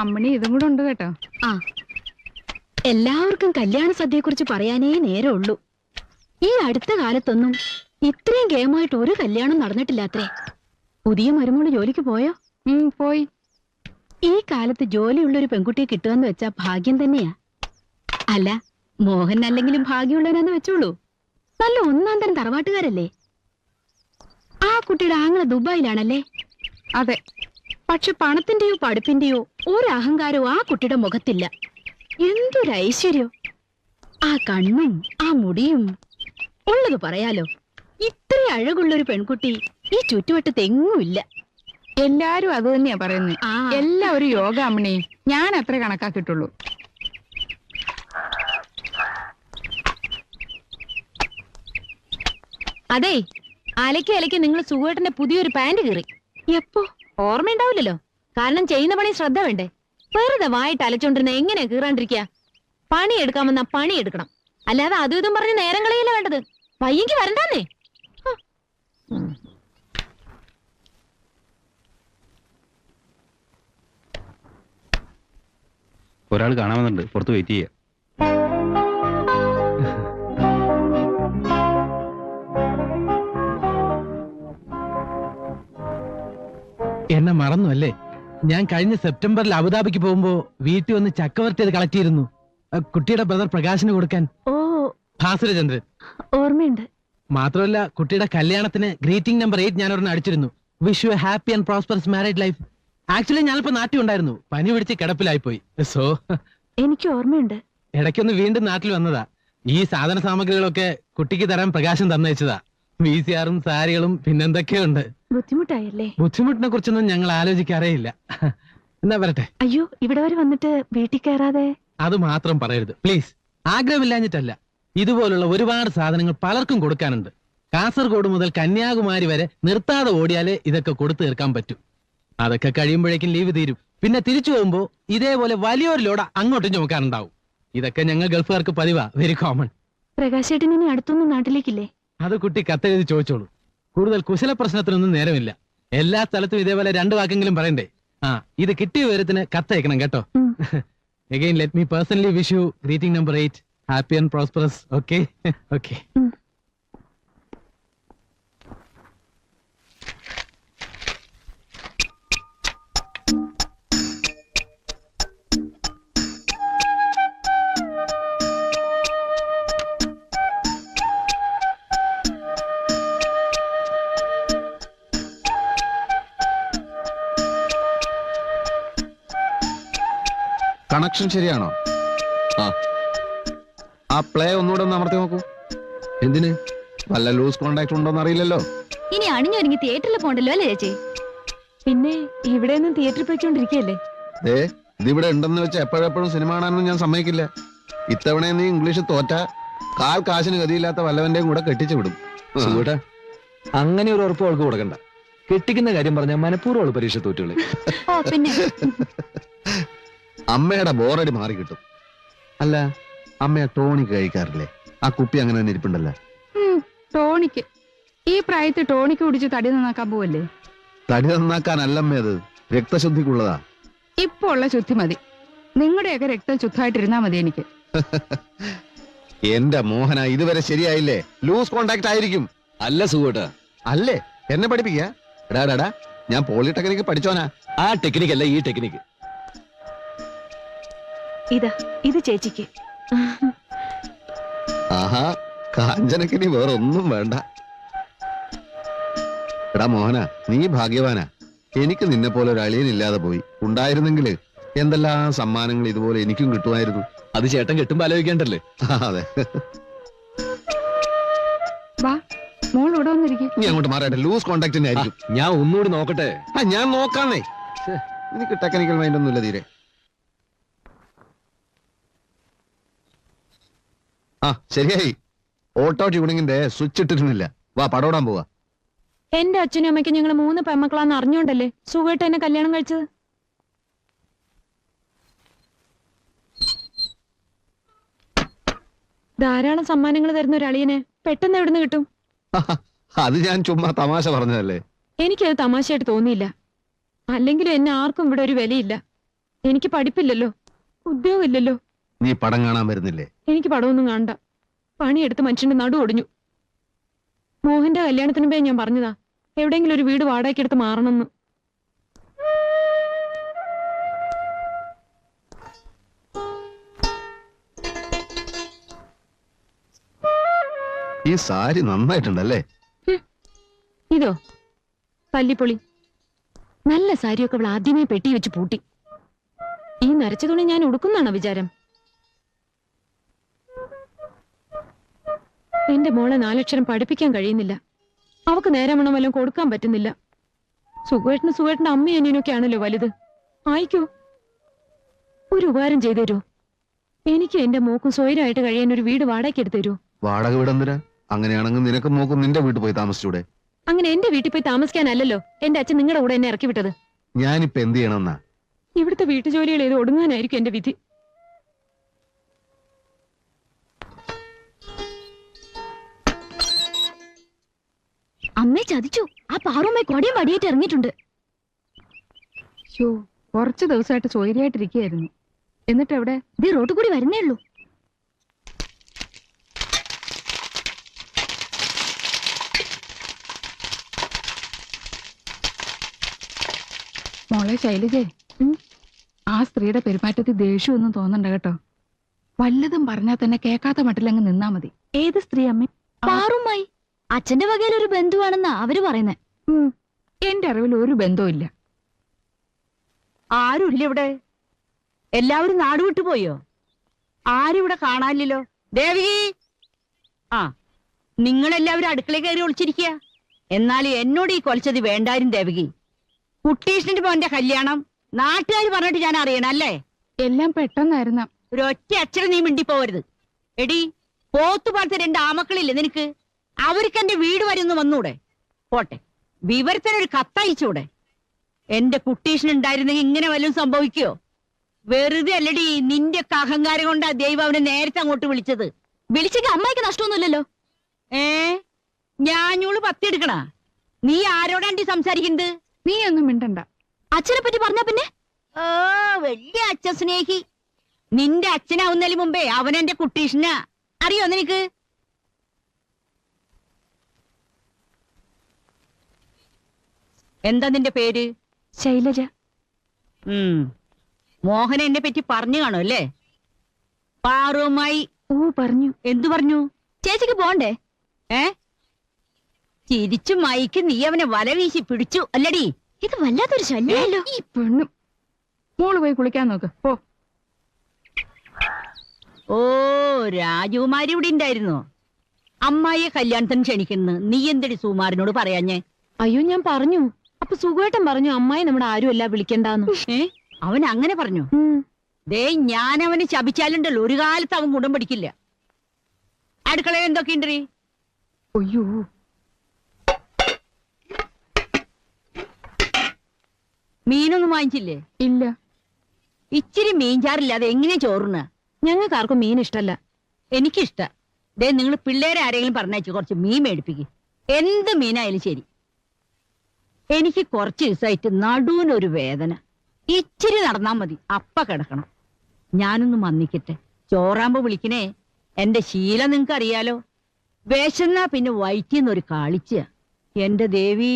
അമ്മണി ഇതും കൂടെ ഉണ്ട് കേട്ടോ. ആ, എല്ലാവർക്കും കല്യാണ സദ്യയെക്കുറിച്ച് പറയാനേ നേരമുള്ളൂ. ഈ അടുത്ത കാലത്തൊന്നും ഇത്രയും ഗെയിമായിട്ട് ഒരു കല്യാണം നടന്നിട്ടില്ലാത്രേ. പുതിയ മരുമോള് ജോലിക്ക് പോയോ? പോയി. ഈ കാലത്ത് ജോലിയുള്ളൊരു പെൺകുട്ടിയെ കിട്ടുകയെന്ന് വെച്ചാ ഭാഗ്യം തന്നെയാ. അല്ല, മോഹൻ അല്ലെങ്കിലും ഭാഗ്യമുള്ളവനാന്ന് വെച്ചോളൂ. നല്ല ഒന്നാം തരം തറവാട്ടുകാരല്ലേ. ആ കുട്ടിയുടെ ആങ്ങള ദുബായിലാണല്ലേ? അതെ. പക്ഷെ പണത്തിന്റെയോ പഠിപ്പിന്റെയോ ഒരു അഹങ്കാരവും ആ കുട്ടിയുടെ മുഖത്തില്ല. എന്തൊരു ഐശ്വര്യം! ആ കണ്ണും ആ മുടിയും. ഉള്ളത് പറയാലോ, ഇത്ര അഴകുള്ളൊരു പെൺകുട്ടി ഈ ചുറ്റുവട്ടത്ത് എങ്ങുമില്ല. എല്ലാരും അത് തന്നെയാ പറയുന്നത്. ആ. എല്ലാവരും യോഗ അമ്മണി. ഞാൻ അത്ര കണക്കാക്കിട്ടുള്ളൂ. അതെ, അലക്കി നിങ്ങൾ സുഖേട്ടന്റെ പുതിയൊരു പാന്റ് കീറി. എപ്പോ? ഓർമ്മയുണ്ടാവില്ലല്ലോ. കാരണം ചെയ്യുന്ന പണി ശ്രദ്ധ വേണ്ടേ. വെറുതെ വായിട്ട് അലച്ചോണ്ടിരുന്ന എങ്ങനെയാ കീറാണ്ടിരിക്കുക? പണി എടുക്കാമെന്നാ പണി എടുക്കണം, അല്ലാതെ അതും ഇതും പറഞ്ഞ് നേരം കളയല്ല വേണ്ടത്. പയ്യെങ്കി വരണ്ടാന്നേ. ഒരാൾ കാണാമെന്നുണ്ട്, പുറത്ത് വെയിറ്റ് ചെയ്യാം. എന്നെ മറന്നു അല്ലേ? ഞാൻ കഴിഞ്ഞ സെപ്റ്റംബറിൽ അബുദാബിക്ക് പോകുമ്പോ വീട്ടിൽ വന്ന് ചക്കവരട്ടി കളക്ട് ചെയ്തിരുന്നു, കുട്ടിയുടെ ബ്രദർ പ്രകാശിന് കൊടുക്കാൻ. ഓ, ഭാസുരചന്ദ്രൻ. ഓർമ്മയുണ്ട്. മാത്രമല്ല, കുട്ടിയുടെ കല്യാണത്തിന് ഗ്രീറ്റിംഗ് നമ്പർ 8 ഞാൻ ഒരെണ്ണം അടിച്ചിരുന്നു. Wish you a happy and prosperous married life. Actually ഞാനിപ്പോ നാട്ടിൽ ഉണ്ടായിരുന്നു, പനി പിടിച്ച് കിടപ്പിലായി പോയി. സോ എനിക്ക് ഓർമ്മയുണ്ട്. ഇടയ്ക്കൊന്ന് വീണ്ടും നാട്ടിൽ വന്നതാ. ഈ സാധന സാമഗ്രികളൊക്കെ കുട്ടിക്ക് തരാൻ പ്രകാശം തന്നയച്ചതാ. VCRും സാരികളും പിന്നെന്തൊക്കെയുണ്ട്. ബുദ്ധിമുട്ടായല്ലേ? ബുദ്ധിമുട്ടിനെ കുറിച്ചൊന്നും ഞങ്ങൾ ആലോചിക്കാറേ ഇല്ല. എന്നാ വരട്ടെ. അയ്യോ, ഇവിടെ വരെ വന്നിട്ട് വീട്ടിൽ കയറാതെ. അത് മാത്രം പറയരുത് പ്ലീസ്. ആഗ്രഹമില്ലാഞ്ഞിട്ടല്ല, ഇതുപോലുള്ള ഒരുപാട് സാധനങ്ങൾ പലർക്കും കൊടുക്കാനുണ്ട്. കാസർഗോഡ് മുതൽ കന്യാകുമാരി വരെ നിർത്താതെ ഓടിയാലേ ഇതൊക്കെ കൊടുത്തു തീർക്കാൻ പറ്റൂ. അതൊക്കെ കഴിയുമ്പോഴേക്കും ലീവ് തീരും. പിന്നെ തിരിച്ചു പോകുമ്പോ ഇതേപോലെ വലിയൊരു ലോഡ് അങ്ങോട്ടും ചുമക്കാനുണ്ടാവും. ഇതൊക്കെ ഞങ്ങൾ ഗൾഫുകാർക്ക് പതിവാ, വെരി കോമൺ. പ്രകാശേട്ടൻ ഇനി അടുത്തൊന്നും നാട്ടിലേക്കില്ലേ? അത് കുട്ടി കത്തെഴുതി ചോദിച്ചോളൂ. കൂടുതൽ കുശല പ്രശ്നത്തിനൊന്നും നേരമില്ല. എല്ലാ സ്ഥലത്തും ഇതേപോലെ 2 വാക്കെങ്കിലും പറയണ്ടേ. ഇത് കിട്ടിയ വിവരത്തിന് കത്തയക്കണം കേട്ടോ. Again, let me personally wish you greeting number 8. Happy and prosperous. Okay? Okay. Connection ശരിയാണോ? ആ പ്ലേ ഒന്നുകൂടെ ഒന്ന് അമർത്തി നോക്കൂ. എന്തിന്? വല്ല ലൂസ് കോണ്ടാക്ട് ഉണ്ടോന്ന് അറിയില്ലല്ലോ. ഇനി അണിഞ്ഞൊരുങ്ങി തിയേറ്ററിൽ പോണ്ടല്ലോ അല്ലേ ചേച്ചി? പിന്നെ ഇവിടെ ഒന്നും തിയേറ്ററിൽ പോയിക്കൊണ്ടിരിക്കുകയല്ലേ? ഇതിവിടെ ഉണ്ടെന്ന് വെച്ച് എപ്പോഴെപ്പോഴും സിനിമ കാണാനൊന്നും ഞാൻ സമ്മതിക്കില്ല. ഇത്തവണ നീ ഇംഗ്ലീഷ് തോറ്റ കാശിന് ഗതിയില്ലാത്ത വല്ലവന്റെയും കൂടെ കെട്ടിച്ചു വിടും. അങ്ങനെ ഒരു ഉറപ്പ് അവൾക്ക് കൊടുക്കണ്ട. കെട്ടിക്കുന്ന കാര്യം പറഞ്ഞാൽ മനഃപൂർവ്വം പരീക്ഷ തോറ്റുകളി. പിന്നെ അമ്മയുടെ ബോറടി മാറി കിട്ടും. അല്ല, അമ്മയെ ടോണിക്ക് കഴിക്കാറില്ലേ? ആ കുപ്പി അങ്ങനെ തന്നെ ഇരിപ്പുണ്ടല്ലോ. ടോണിക്ക് ഈ പ്രായത്തിൽ ടോണിക്ക് കുടിച്ച് തടി നന്നാക്കാൻ പോവല്ലേ? തടി നന്നാക്കാനല്ലമ്മേ, അത് രക്തശുദ്ധിക്കുള്ളതാ. ഇപ്പൊ ഉള്ള ശുദ്ധി മതി. നിങ്ങളുടെയൊക്കെ രക്തം ശുദ്ധമായിട്ടിരുന്നാ മതി എനിക്ക്. എന്റെ മോഹന, ഇതുവരെ ശരിയായില്ലേ? ലൂസ് കോണ്ടാക്ട് ആയിരിക്കും. അല്ല സുഖേട്ടാ. അല്ലേ? എന്നെ പഠിപ്പിക്കാ? എടാ, ഞാൻ പോളിടെക്നിക്ക് പഠിച്ചോനാ. ആ ടെക്നിക്ക് അല്ല ഈ ടെക്നിക്ക്. ഇത് ചേച്ചിക്ക്. ആഹാ, കാഞ്ചനക്ക് നീ വേറെ ഒന്നും വേണ്ട. എടാ മോഹന, നീ ഭാഗ്യവാനാ. എനിക്ക് നിന്നെ പോലെ ഒരു അളിയനില്ലാതെ പോയി. ഉണ്ടായിരുന്നെങ്കിൽ എന്തെല്ലാം സമ്മാനങ്ങൾ ഇതുപോലെ എനിക്കും കിട്ടുമായിരുന്നു. അത് ചേട്ടൻ കെട്ടുമ്പോ ആലോചിക്കേണ്ടല്ലേ? അതെ. വാ, മോൾ ഇവിടെ വന്നിരിക്കും. നീ അങ്ങോട്ട് മാറട്ടെ, ലൂസ് കോണ്ടാക്ടിന്റെ ആയിരിക്കും. ഞാൻ ഒന്നുകൂടി നോക്കട്ടെ. ഞാൻ നോക്കാന്നേ. എനിക്ക് ടെക്നിക്കൽ മൈൻഡ് ഒന്നുമില്ല തീരെ. ശരിയായി. ഓട്ടോ ട്യൂണിങ്ങിന്റെ സ്വിച്ച് ഇട്ടിരുന്നില്ല. വാ, പടോടാൻ പോവാ. എന്റെ അച്ഛനും അമ്മയ്ക്ക് ഞങ്ങൾ 3 പെമ്മക്കളാന്ന് അറിഞ്ഞോണ്ടല്ലേ സുഖമായിട്ട് എന്നെ കല്യാണം കഴിച്ചത്. ധാരാളം സമ്മാനങ്ങൾ തരുന്ന ഒരു അളിയനെ പെട്ടെന്ന് എവിടുന്ന് കിട്ടും? അത് ഞാൻ ചുമ്മാ തമാശ പറഞ്ഞതല്ലേ. എനിക്കത് തമാശയായിട്ട് തോന്നിയില്ല. അല്ലെങ്കിലും എന്നെ ആർക്കും ഇവിടെ ഒരു വിലയില്ല. എനിക്ക് പഠിപ്പില്ലല്ലോ, ഉദ്യോഗമില്ലല്ലോ. നീ പടം കാണാൻ വരുന്നില്ലേ? എനിക്ക് പടമൊന്നും കാണണ്ട. പണിയെടുത്ത് മനുഷ്യന്റെ നടു ഒടിഞ്ഞു. മോഹന്റെ കല്യാണത്തിന് മുമ്പേ ഞാൻ പറഞ്ഞതാ എവിടെയെങ്കിലും ഒരു വീട് വാടകയ്ക്കെടുത്ത് മാറണമെന്ന്. ഈ സാരി നന്നായിട്ടുണ്ടല്ലേ? ഇതോ തല്ലിപ്പൊളി. നല്ല സാരിയൊക്കെ അവൾ ആദ്യമേ പെട്ടി വെച്ച് പൂട്ടി. ഈ നരച്ച തുണി ഞാൻ ഉടുക്കുന്നാണോ വിചാരം? എന്റെ മോളെ 4 അക്ഷരം പഠിപ്പിക്കാൻ കഴിയുന്നില്ല. അവക്ക് നേരമണം വല്ലതും കൊടുക്കാൻ പറ്റുന്നില്ല. സുഖേട്ടന്റെ അമ്മയും അനിയനൊക്കെ ആണല്ലോ വലുത്. ആയിക്കോ, ഒരു ഉപകാരം ചെയ്തു തരുമോ? എനിക്ക് എന്റെ മോക്കും സ്വൈരമായിട്ട് കഴിയാൻ ഒരു വീട് വാടകയ്ക്ക് എടുത്തു തരുമോ? വാടക വീടെന്തിനാ? അങ്ങനെയാണെങ്കിൽ നിനക്ക് നോക്കും നിന്റെ വീട്ടിൽ പോയി താമസിച്ചൂടെ? അങ്ങനെ എന്റെ വീട്ടിൽ പോയി താമസിക്കാനല്ലല്ലോ എന്റെ അച്ഛൻ നിങ്ങളുടെ കൂടെ എന്നെ ഇറക്കി വിട്ടത്. ഞാനിപ്പോ എന്ത് ചെയ്യണമെന്നാ? ഇവിടുത്തെ വീട്ടുജോലികൾ ചെയ്ത് ഒടുങ്ങാനായിരിക്കും എന്റെ വിധി. അമ്മേ ചതിച്ചു. ആ പാറുമ്മയെ കൊടിയും വടിയായിട്ട് ഇറങ്ങിയിട്ടുണ്ട്. ഷോ, കുറച്ച് ദിവസമായിട്ട് സ്വൈര്യമായിട്ടിരിക്കുകയായിരുന്നു. എന്നിട്ട് എവിടെ? ഇത് റോഡ് കൂടി വരുന്നേ ഉള്ളൂ. മോളെ ശൈലജേ, ആ സ്ത്രീയുടെ പെരുമാറ്റത്തിൽ ദേഷ്യമൊന്നും തോന്നണ്ട കേട്ടോ. വല്ലതും പറഞ്ഞാൽ തന്നെ കേൾക്കാത്ത മട്ടിലങ്ങ് നിന്നാ മതി. ഏത് സ്ത്രീ അമ്മേ? പാറുമ്മായി. അച്ഛന്റെ വകയിൽ ഒരു ബന്ധുവാണെന്നാ അവര് പറയുന്നേ. എന്റെ അറിവിൽ ഒരു ബന്ധവും ഇല്ല. ആരുമില്ല ഇവിടെ. എല്ലാവരും നാട് വിട്ടുപോയോ? ആരും ഇവിടെ കാണാനില്ലല്ലോ. ദേവകി, ആ, നിങ്ങളെല്ലാവരും അടുക്കള കയറി ഒളിച്ചിരിക്കുക. എന്നാലും എന്നോട് ഈ കൊലച്ചത് വേണ്ടായിരുന്നു ദേവകി. കുട്ടീഷ്ണന്റെ മോന്റെ കല്യാണം നാട്ടുകാർ പറഞ്ഞിട്ട് ഞാൻ അറിയണം അല്ലേ? എല്ലാം പെട്ടെന്നായിരുന്ന. ഒരൊറ്റ അക്ഷരം നീ മിണ്ടിപ്പോവരുത്. എടി, പോത്തു പാർത്ത 2 ആമക്കളില്ലേ നിനക്ക്? അവർക്ക് എന്റെ വീട് വരുന്നു വന്നൂടെ? പോട്ടെ, വിവരത്തിനൊരു കത്തയച്ചൂടെ? എന്റെ കുട്ടീഷ്ണൻ ഉണ്ടായിരുന്നെങ്കിൽ ഇങ്ങനെ വല്ലതും സംഭവിക്കോ? വെറുതെ അല്ലടി നിന്റെ ഒക്കെ അഹങ്കാരം കൊണ്ടാ ദൈവം അവനെ നേരത്തെ അങ്ങോട്ട് വിളിച്ചത്. വിളിച്ചെങ്കിൽ അമ്മായിക്ക് നഷ്ടമൊന്നുമില്ലല്ലോ. ഞാനൂള് പത്തിയെടുക്കണ. നീ ആരോടാണ്ടി സംസാരിക്കുന്നത്? നീ ഒന്നും മിണ്ടണ്ട. അച്ഛനെ പറ്റി പറഞ്ഞ പിന്നെ ഓ, വലിയ അച്ഛൻ സ്നേഹി. നിന്റെ അച്ഛനാവുന്നതിന് മുമ്പേ അവൻ എന്റെ കുട്ടീഷ്ണ. അറിയോ നിനക്ക്? എന്താ നിന്റെ പേര്? ശൈലജ. മോഹൻ എന്നെ പറ്റി പറഞ്ഞു കാണും അല്ലേ? പാറുമായി. ഓ, പറഞ്ഞു. എന്തു പറഞ്ഞു? ചേച്ചിക്ക് പോണ്ടേ? ചിരിച്ചു മൈക്ക് നീ അവനെ വല വീശി പിടിച്ചു അല്ലടി? ഇത് വല്ലാത്തൊരു ശല്യമല്ലോ. ഈ പെണ്ണും. മോള് പോയി കുളിക്കാൻ നോക്ക് പോ. ഓ, രാജകുമാരി ഇവിടെ ഉണ്ടായിരുന്നോ? അമ്മായിയെ കല്യാണത്തിന് ക്ഷണിക്കുന്നു. നീ എന്തടി സുമാരനോട് പറയാഞ്ഞേ? അയ്യോ, ഞാൻ പറഞ്ഞു. അപ്പൊ സുഖേട്ടൻ പറഞ്ഞു അമ്മായി നമ്മുടെ ആരും അല്ല വിളിക്കണ്ടെന്ന്. അവൻ അങ്ങനെ പറഞ്ഞു? ദേ, ഞാൻ അവന് ശപിച്ചാലുണ്ടല്ലോ ഒരു കാലത്ത് അവൻ ഗുണം പഠിക്കില്ല. അടുക്കളയിൽ എന്തൊക്കെയുണ്ടീ? അയ്യോ, മീനൊന്നും വാങ്ങിച്ചില്ലേ? ഇല്ല. ഇച്ചിരി മീൻചാറില്ലാതെ എങ്ങനെ ചോറുന്ന? ഞങ്ങൾക്ക് ആർക്കും മീൻ ഇഷ്ടല്ല. എനിക്കിഷ്ട. ദേ, നിങ്ങൾ പിള്ളേരെ ആരെങ്കിലും പറഞ്ഞയച്ചു കുറച്ച് മീൻ മേടിപ്പിക്കും. എന്ത് മീനായാലും ശരി. എനിക്ക് കുറച്ച് ദിവസമായിട്ട് നടുവിനൊരു വേദന. ഇച്ചിരി നടന്നാ മതി, അപ്പ കിടക്കണം. ഞാനൊന്ന് മന്നിക്കട്ടെ. ചോറാകുമ്പോ വിളിക്കണേ. എന്റെ ശീലം നിങ്ങക്ക് അറിയാലോ. വിശന്നാ പിന്നെ വയറ്റിന്നൊരു കാളിച്ച. എന്റെ ദേവി,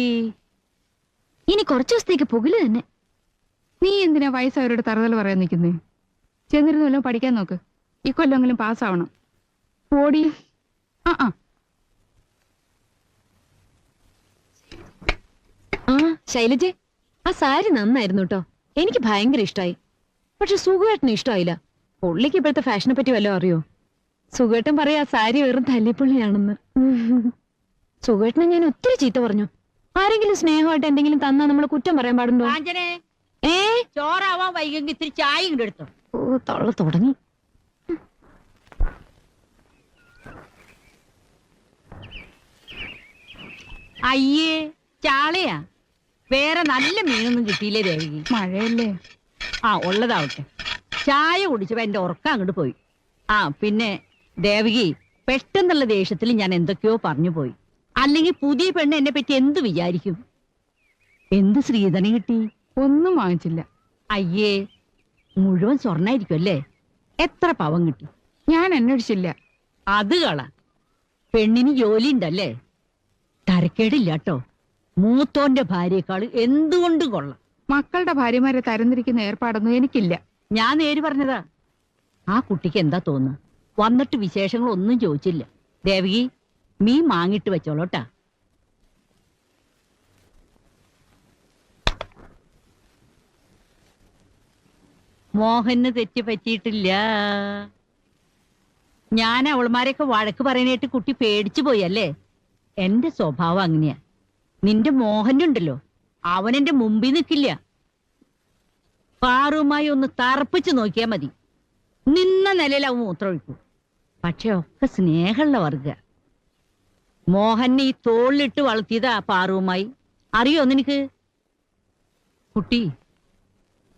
ഇനി കുറച്ചു ദിവസത്തേക്ക് പുകല് തന്നെ. നീ എന്തിനാ വയസ്സവരോട് തറുതല പറയാൻ നിൽക്കുന്നേ? ചെന്നിരുന്നല്ലോ പഠിക്കാൻ നോക്ക്. ഈ കൊല്ലെങ്കിലും പാസ്സാവണം. ഓടി. ആ ശൈലജെ, ആ സാരി നന്നായിരുന്നു കേട്ടോ. എനിക്ക് ഭയങ്കര ഇഷ്ടമായി. പക്ഷെ സുഖേട്ടന് ഇഷ്ടമായില്ല. പുള്ളിക്ക് ഇപ്പോഴത്തെ ഫാഷനെ പറ്റി വല്ലതും അറിയോ? സുഖേട്ടൻ പറയാ സാരി വെറും തല്ലിപ്പുള്ളിയാണെന്ന്. സുഖേട്ടനെ ഞാൻ ഒത്തിരി ചീത്ത പറഞ്ഞു. ആരെങ്കിലും സ്നേഹമായിട്ട് എന്തെങ്കിലും തന്നാ നമ്മൾ കുറ്റം പറയാൻ പാടുണ്ടോ? കാഞ്ചനെ, ചോറാവാൻ വൈകെങ്കിൽ ഇത്തിരി ചായ ഇങ്ങോട്ട് എടുത്തോ. ഓ, തള്ള തുടങ്ങി. അയ്യേ, ചാളയാ? വേറെ നല്ല മീനൊന്നും കിട്ടിയില്ലേ ദേവകി? മഴയല്ലേ? ആ, ഉള്ളതാവട്ടെ. ചായ കുടിച്ചപ്പോ എന്റെ ഉറക്കം അങ്ങോട്ട് പോയി. ആ, പിന്നെ ദേവകി, പെട്ടെന്നുള്ള ദേഷ്യത്തിൽ ഞാൻ എന്തൊക്കെയോ പറഞ്ഞു പോയി. അല്ലെങ്കിൽ പുതിയ പെണ്ണ് എന്നെ പറ്റി എന്ത് വിചാരിക്കും? എന്ത് ശ്രീധനം കിട്ടി? ഒന്നും വാങ്ങിച്ചില്ല. അയ്യേ, മുഴുവൻ സ്വർണ്ണായിരിക്കും അല്ലേ? എത്ര പവൻ കിട്ടി? ഞാൻ അന്വേഷിച്ചില്ല. അത് കള. പെണ്ണിന് ജോലി ഉണ്ടല്ലേ? തരക്കേടില്ല കേട്ടോ. മൂത്തോന്റെ ഭാര്യയെക്കാൾ എന്തുകൊണ്ട് കൊള്ളാം. മക്കളുടെ ഭാര്യമാരെ തരംതിരിക്കുന്ന ഏർപ്പാടൊന്നും എനിക്കില്ല. ഞാൻ നേര് പറഞ്ഞതാ. ആ കുട്ടിക്ക് എന്താ തോന്നുന്നു? വന്നിട്ട് വിശേഷങ്ങളൊന്നും ചോദിച്ചില്ല. ദേവകി, മീൻ മാങ്ങിട്ട് വെച്ചോളൂട്ടാ. മോഹന് തെറ്റ് പറ്റിയിട്ടില്ല. ഞാൻ അവൾമാരെയൊക്കെ വഴക്ക് പറയാനായിട്ട് കുട്ടി പേടിച്ചു പോയി അല്ലേ? എന്റെ സ്വഭാവം അങ്ങനെയാ. നിന്റെ മോഹനുണ്ടല്ലോ, അവൻ എന്റെ മുമ്പിൽ നിൽക്കില്ല. പാറുമായി ഒന്ന് തറപ്പിച്ച് നോക്കിയാ മതി. നിന്ന നിലയിൽ അവൻ മൂത്രമൊഴിക്കും. പക്ഷെ ഒക്കെ സ്നേഹമുള്ള വർഗ. മോഹനെ ഈ തോളിലിട്ട് വളർത്തിയതാ പാറുമായി. അറിയോ നിനക്ക്? കുട്ടി,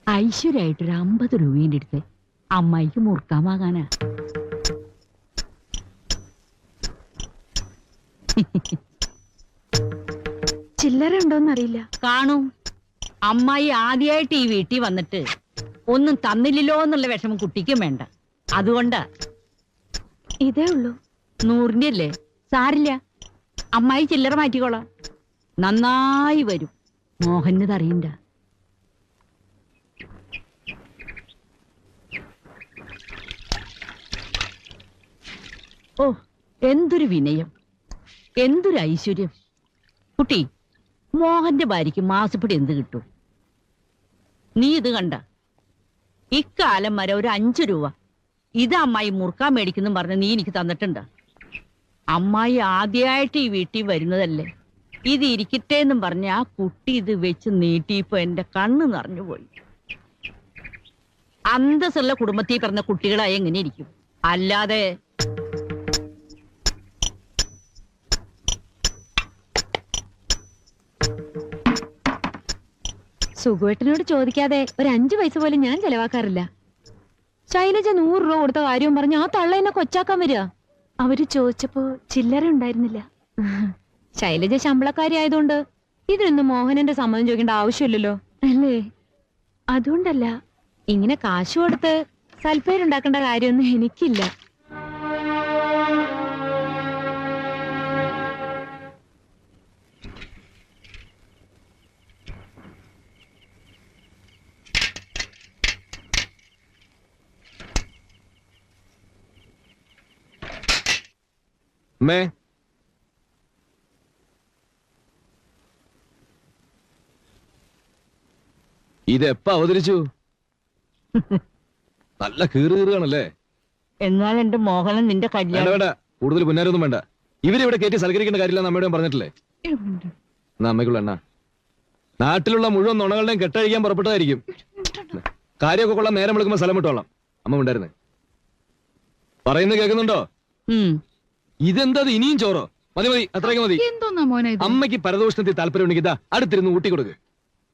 ഐശ്വര്യായിട്ടൊരു 50 രൂപേന്റെ അടുത്ത് അമ്മായിക്ക് മുറുക്കാൻ വാങ്ങാനാ. ചില്ലറ ഉണ്ടോന്നറിയില്ല. കാണും. അമ്മായി ആദ്യമായിട്ട് ഈ വീട്ടിൽ വന്നിട്ട് ഒന്നും തന്നില്ലല്ലോ എന്നുള്ള വിഷമം കുട്ടിക്കും വേണ്ട. അതുകൊണ്ടാ. ഇതേ ഉള്ളൂ. 100ന്റെ അല്ലേ? സാരില്ല, അമ്മായി ചില്ലറ മാറ്റിക്കോളാം. നന്നായി വരും. മോഹന് അറിയണ്ട. ഓ, എന്തൊരു വിനയം, എന്തൊരു ഐശ്വര്യം. കുട്ടി, മോഹന്റെ ഭാര്യയ്ക്ക് മാസപ്പടി എന്ത് കിട്ടും? നീ ഇത് കണ്ട? ഇക്കാലം വരെ ഒരു 5 രൂപ ഇത് അമ്മായി മുറുക്കാൻ മേടിക്കുന്നു പറഞ്ഞ് നീ എനിക്ക് തന്നിട്ടുണ്ട്. അമ്മായി ആദ്യമായിട്ട് ഈ വീട്ടിൽ വരുന്നതല്ലേ, ഇത് ഇരിക്കട്ടെ എന്നും പറഞ്ഞ് ആ കുട്ടി ഇത് വെച്ച് നീട്ടിയപ്പോ എന്റെ കണ്ണ് നിറഞ്ഞു പോയി. അന്തസ്സുള്ള കുടുംബത്തിൽ പിറന്ന കുട്ടികളായി എങ്ങനെ ഇരിക്കും? അല്ലാതെ സുഖുവേട്ടനോട് ചോദിക്കാതെ ഒരു 5 പൈസ പോലും ഞാൻ ചെലവാക്കാറില്ല. ശൈലജ 100 രൂപ കൊടുത്ത കാര്യവും പറഞ്ഞ് ആ തള്ള എന്നെ കൊച്ചാക്കാൻ വരിക. അവര് ചോദിച്ചപ്പോ ചില്ലറ ഉണ്ടായിരുന്നില്ല. ശൈലജ ശമ്പളക്കാരി ആയതുകൊണ്ട് ഇതിനൊന്നും മോഹനന്റെ സമ്മതം ചോദിക്കേണ്ട ആവശ്യമില്ലല്ലോ അല്ലേ? അതുകൊണ്ടല്ല. ഇങ്ങനെ കാശ് കൊടുത്ത് സൽപ്പേരുണ്ടാക്കേണ്ട കാര്യമൊന്നും എനിക്കില്ല. അമ്മേ, ഇതെപ്പ അവതരിച്ചു? നല്ല കീറുകീറുകയാണല്ലേ? എന്നാൽ എന്റെ മോഹനൻ നിന്റെ വേണ്ട കല്യാണം. വേണ്ട, കൂടുതൽ പുന്നാരൊന്നും വേണ്ട. ഇവരിവിടെ കയറ്റി സൽക്കരിക്കേണ്ട കാര്യമില്ല, അമ്മയോടും പറഞ്ഞിട്ടില്ലേ? എന്നാ അമ്മയ്ക്കുള്ള എണ്ണ. നാട്ടിലുള്ള മുഴുവൻ നുണകളുടെയും കെട്ടഴിക്കാൻ പുറപ്പെട്ടതായിരിക്കും. കാര്യമൊക്കെ കൊള്ളാൻ നേരം വിളിക്കുമ്പോ സ്ഥലം വിട്ടോളാം. അമ്മ ഉണ്ടായിരുന്നേ. പറയുന്നത് കേൾക്കുന്നുണ്ടോ? ഇതെന്താ ഇനിയും ചോറോ? മതി മതി, അത്രയ്ക്ക് മതി. എന്തോന്നാ മോനെ ഇത്? അമ്മയ്ക്ക് പരദോഷണത്തിൽ താല്പര്യം ഉണ്ടെങ്കിൽ ഇതാ അടുത്തിരുന്ന് ഊട്ടി കൊടുക്ക്.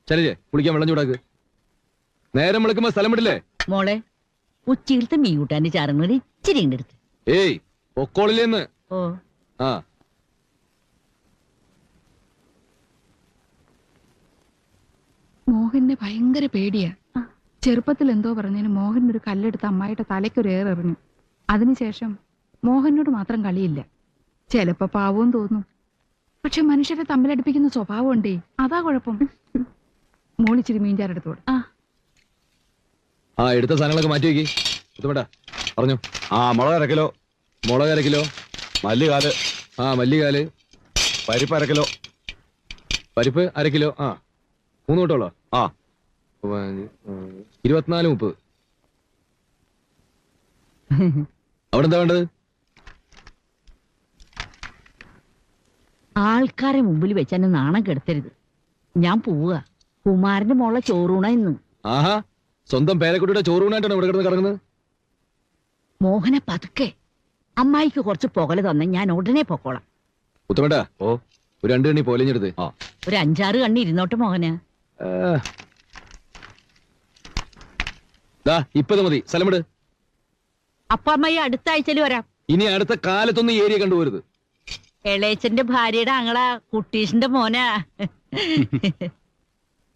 ശരിജെ, കുളിക്കാൻ വെള്ളം ചൂടാക്ക്. നേരം വിളിക്കുമ്പോ സ്ഥലം വിടില്ലേ? മോളെ, ഉച്ചയിലത്തെ മീൻ കൂട്ടാന്റെ ചാറുകൾ ഇച്ചിരി ഉണ്ട് എടുത്ത്. ഏയ്, പൊക്കോളില്ലെന്ന്. ഓ, ആ, മോഹനെ ഭയങ്കര പേടിയാ. ചെറുപ്പത്തിൽ എന്തോ പറഞ്ഞതിന് മോഹൻ ഒരു കല്ലെടുത്ത് അമ്മായിയുടെ തലയ്ക്കൊരു ഏറെറിഞ്ഞു. അതിനുശേഷം മോഹനോട് മാത്രം കളിയില്ല. ചിലപ്പോ പാവവും തോന്നും, പക്ഷെ മനുഷ്യരെ തമ്മിലടിപ്പിക്കുന്ന സ്വഭാവം ഉണ്ടേ, അതാ കുഴപ്പം. മോളിച്ചിരി മീൻചാരെടുത്തോട്. ആ, എടുത്ത സാധനങ്ങളൊക്കെ മാറ്റി വെക്കി. എത്തുവേണ്ട പറഞ്ഞു. ആ, മുളക് 1 കിലോ, മുളക് 1 കിലോ, മല്ലികാല്, ആ മല്ലികാല്, പരിപ്പ് 1 കിലോ, പരിപ്പ് 1 കിലോ. ആ, 3 കൂട്ടോളോ? ആ, 24, 30. അവിടെ എന്താ വേണ്ടത്? ആൾക്കാരെ മുമ്പിൽ വെച്ച് എന്നെ നാണം കെടുത്തരുത്. ഞാൻ പോവുക. കുമാരന്റെ മോളെ ചോറൂണ ഇന്ന്. ആഹാ, സ്വന്തം പേരക്കുട്ടിയുടെ ചോറൂണായിട്ടാണ് ഇവിടെ കിടന്ന് കറങ്ങുന്നത്. മോഹനെ പതുക്കെ. അമ്മായിക്ക് കുറച്ച് പുകല് തന്നെ, ഞാൻ ഉടനെ പൊക്കോളാം. ഉത്തമേട്ടാ, ഓ, ഒരു 2 കണ്ണി പോലെഞ്ഞെടുത്ത്. ആ, ഒരു 5-6 കണ്ണി ഇരുന്നോട്ടെ മോഹന്. ഇപ്പൊ മതി, സ്ഥലം വിട്. അപ്പൊ അമ്മായി അടുത്ത ആഴ്ചയിൽ വരാം. ഇനി അടുത്ത കാലത്തൊന്നും ഈ ഏരിയ കണ്ടുപോരുത്. എളേച്ചന്റെ ഭാര്യയുടെ അങ്ങളാ കുട്ടീഷിന്റെ മോനാ.